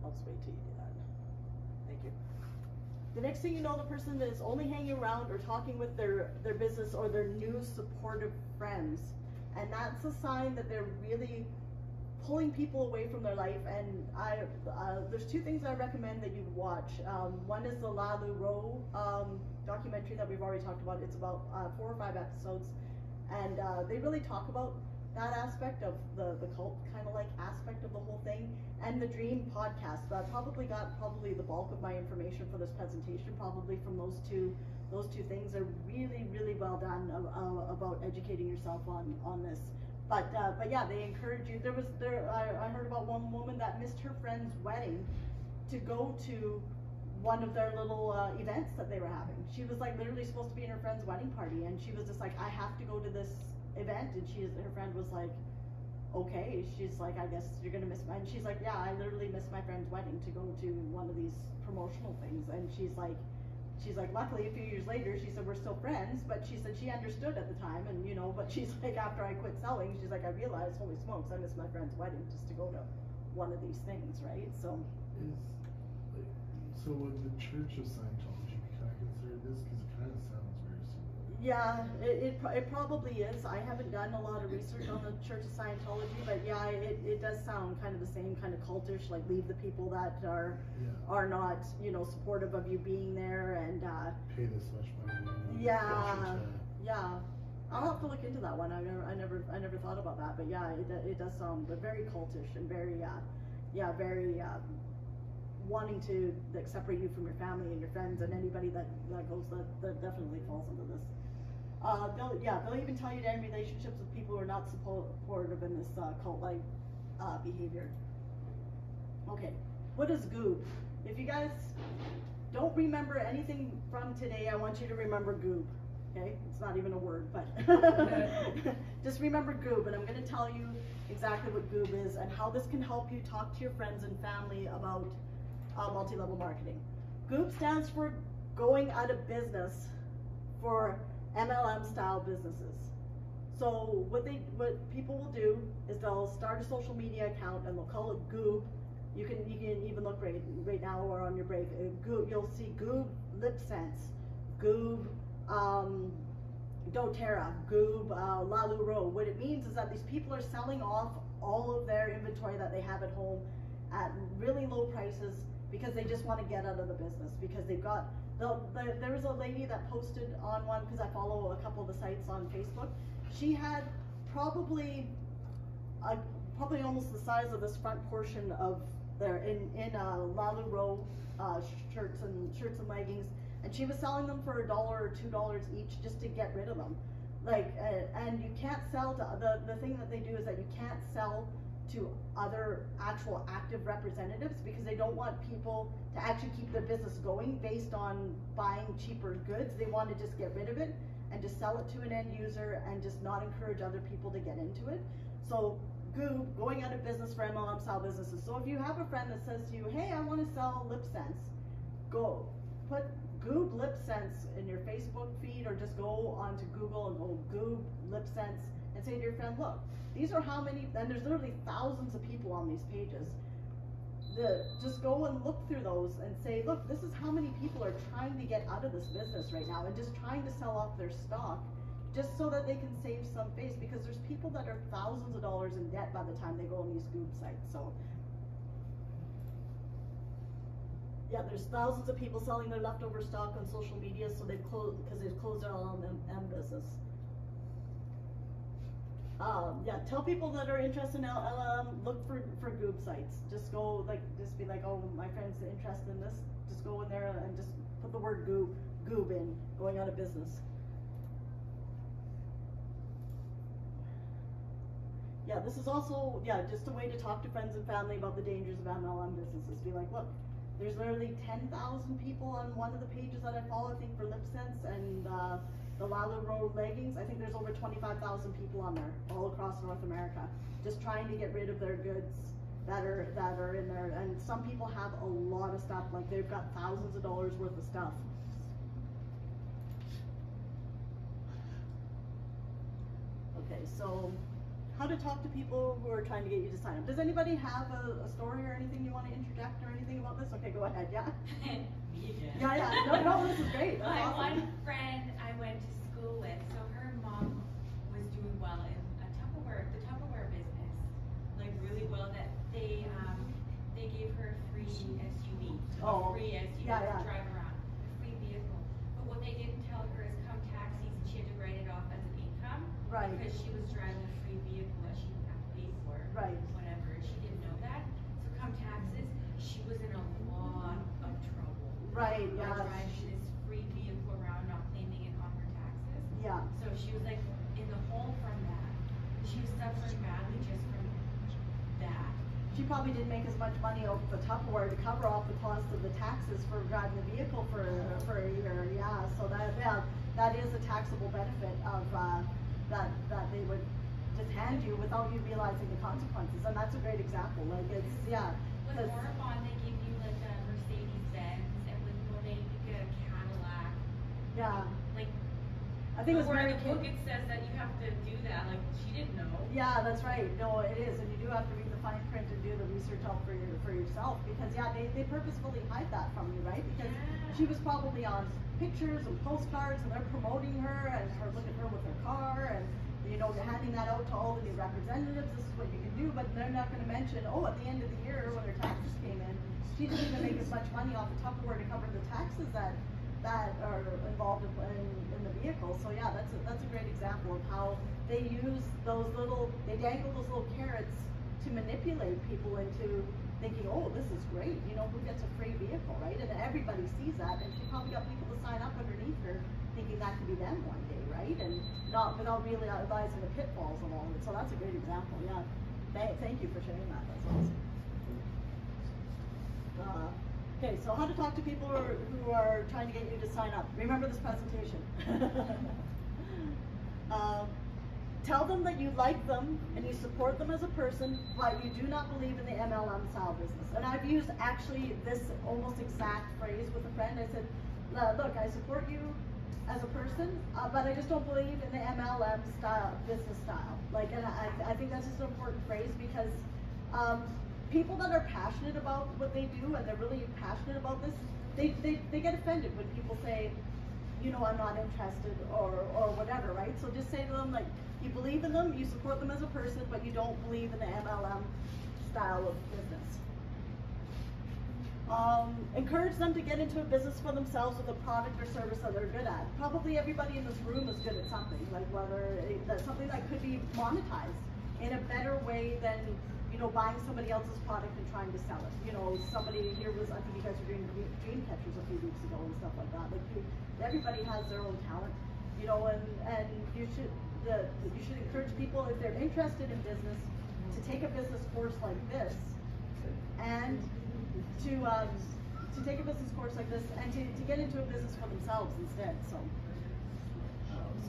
I'll just wait till you do that. Thank you. The next thing you know, the person is only hanging around or talking with their business or their new supportive friends. And that's a sign that they're really pulling people away from their life. And there's two things I recommend that you watch. One is the LaLu documentary that we've already talked about. It's about 4 or 5 episodes. And they really talk about that aspect of the cult kind of like aspect of the whole thing. And the Dream podcast, that probably got the bulk of my information for this presentation, probably from those two things. Are really well done about educating yourself on this. But yeah, they encourage you. I heard about one woman that missed her friend's wedding to go to one of their little events that they were having. She was like literally supposed to be in her friend's wedding party, and she was just like, I have to go to this event. And her friend was like, okay. She's like, I guess you're gonna miss mine. She's like, yeah, I literally missed my friend's wedding to go to one of these promotional things. And she's like, luckily a few years later, she said, we're still friends, but she said she understood at the time, and but she's like, after I quit selling, she's like, I realized, holy smokes, I missed my friend's wedding just to go to one of these things, right? So would the Church of Scientology be kind of considered this? Because it kind of sounds very similar. Yeah, it probably is. I haven't done a lot of research on the Church of Scientology, but yeah, it does sound kind of the same, kind of cultish, like leave the people that are not, supportive of you being there, and pay this much money. Yeah. I'll have to look into that one. I never thought about that, but yeah, it does sound very cultish and very very wanting to separate you from your family and your friends, and anybody that definitely falls into this. They'll even tell you to end relationships with people who are not supportive in this cult-like behavior. Okay, what is goob? If you guys don't remember anything from today, I want you to remember goob. Okay, it's not even a word, but just remember goob, and I'm going to tell you exactly what goob is and how this can help you talk to your friends and family about multi-level marketing. Goob stands for going out of business for MLM style businesses. So what people will do is they'll start a social media account and they'll call it goob. You can even look right now or on your break. Goob, you'll see goob lip sense, goob doTERRA, goob LaLu. What it means is that these people are selling off all of their inventory that they have at home at really low prices because they just want to get out of the business, because they've got there was a lady that posted on one, because I follow a couple of the sites on Facebook. She had probably almost the size of this front portion of their in LaLu shirts and leggings, and she was selling them for $1 or $2 each just to get rid of them. And you can't sell to the thing that they do is that you can't sell to other actual active representatives, because they don't want people to actually keep their business going based on buying cheaper goods. They want to just get rid of it and just sell it to an end user and just not encourage other people to get into it. So goob, going out of business for MLM style businesses. So if you have a friend that says to you, hey, I want to sell lip sense, go put goob lip sense in your Facebook feed, or just go onto Google and go goob lip sense and say to your friend, look, these are how many, and there's literally thousands of people on these pages. Just go and look through those and say, look, this is how many people are trying to get out of this business right now and just trying to sell off their stock just so that they can save some face, because there's people that are thousands of dollars in debt by the time they go on these goob sites. So yeah, there's thousands of people selling their leftover stock on social media, so they've closed their LLM business. Tell people that are interested in LLM, look for goob sites. Just go, just be like, oh, my friend's interested in this. Just go in there and just put the word goob in, going out of business. Yeah, this is also, just a way to talk to friends and family about the dangers of MLM businesses. Be like, look, there's literally 10,000 people on one of the pages that I follow, I think, for lip sense and the LaLu leggings. I think there's over 25,000 people on there, all across North America, just trying to get rid of their goods that are in there. And some people have a lot of stuff, like they've got thousands of dollars worth of stuff. Okay, so how to talk to people who are trying to get you to sign up. Does anybody have a story or anything you want to interject or anything? about this? Okay, go ahead, yeah? Me again. Yeah, no, this is great. That's My awesome. one friend I went to school with, so her mom was doing well in the Tupperware business, like really well, that they gave her a free SUV, Oh, a free SUV yeah. to drive around, a free vehicle. But what they didn't tell her is come tax season, she had to write it off as an income. Right. Because she was driving a free vehicle that she didn't have to pay for. Right. Whatever, and she didn't know that. So come taxes, she was in a lot of trouble. Right, By yeah. driving this free vehicle around, not claiming it on her taxes. Yeah. So she was like in the hole from that. She was suffering badly just from that. She probably didn't make as much money off the Tupperware to cover off the cost of the taxes for driving the vehicle for a year. Yeah, so that is a taxable benefit of that they would just hand you without you realizing the consequences, and that's a great example. Like it's With Orabon, they give you like a Mercedes Benz, and with Monet you get a Cadillac. Yeah. Like I think it was where Mary the book it says that you have to do that. Like she didn't know. Yeah, that's right. No, it is, and you do have to read the fine print and do the research out for yourself, because they purposefully hide that from you, right? Because she was probably on pictures and postcards, and they're promoting her, and look at her with her car, and handing that out to all the new representatives. This is what you can do, but they're not going to mention, at the end of the year when her taxes came in, she didn't even make as much money off the Tupperware to cover the taxes that are involved in the vehicle. So yeah, that's a great example of how they dangle those little carrots to manipulate people into thinking, this is great, who gets a free vehicle, right? And everybody sees that, and she probably got people to sign up underneath her thinking that could be them one day, right? And not without realizing the pitfalls of all of it. So that's a great example, yeah. Thank you for sharing that, that's awesome. Okay, so how to talk to people who are trying to get you to sign up. Remember this presentation. Tell them that you like them and you support them as a person, but you do not believe in the MLM style business. And I've used actually this almost exact phrase with a friend. I said, look, I support you as a person, but I just don't believe in the MLM business style. Like, and I think that's just an important phrase, because people that are passionate about what they do and they're really passionate about this, they get offended when people say, I'm not interested or whatever, right? So just say to them, like, you believe in them, you support them as a person, but you don't believe in the MLM style of business. Encourage them to get into a business for themselves with a product or service that they're good at. Probably everybody in this room is good at something, like whether that's something that could be monetized in a better way than buying somebody else's product and trying to sell it. Somebody here was, I think you guys were doing dream catchers a few weeks ago and stuff like that. Like everybody has their own talent, and you should encourage people, if they're interested in business, to take a business course like this, and to take a business course like this, and to get into a business for themselves instead. So.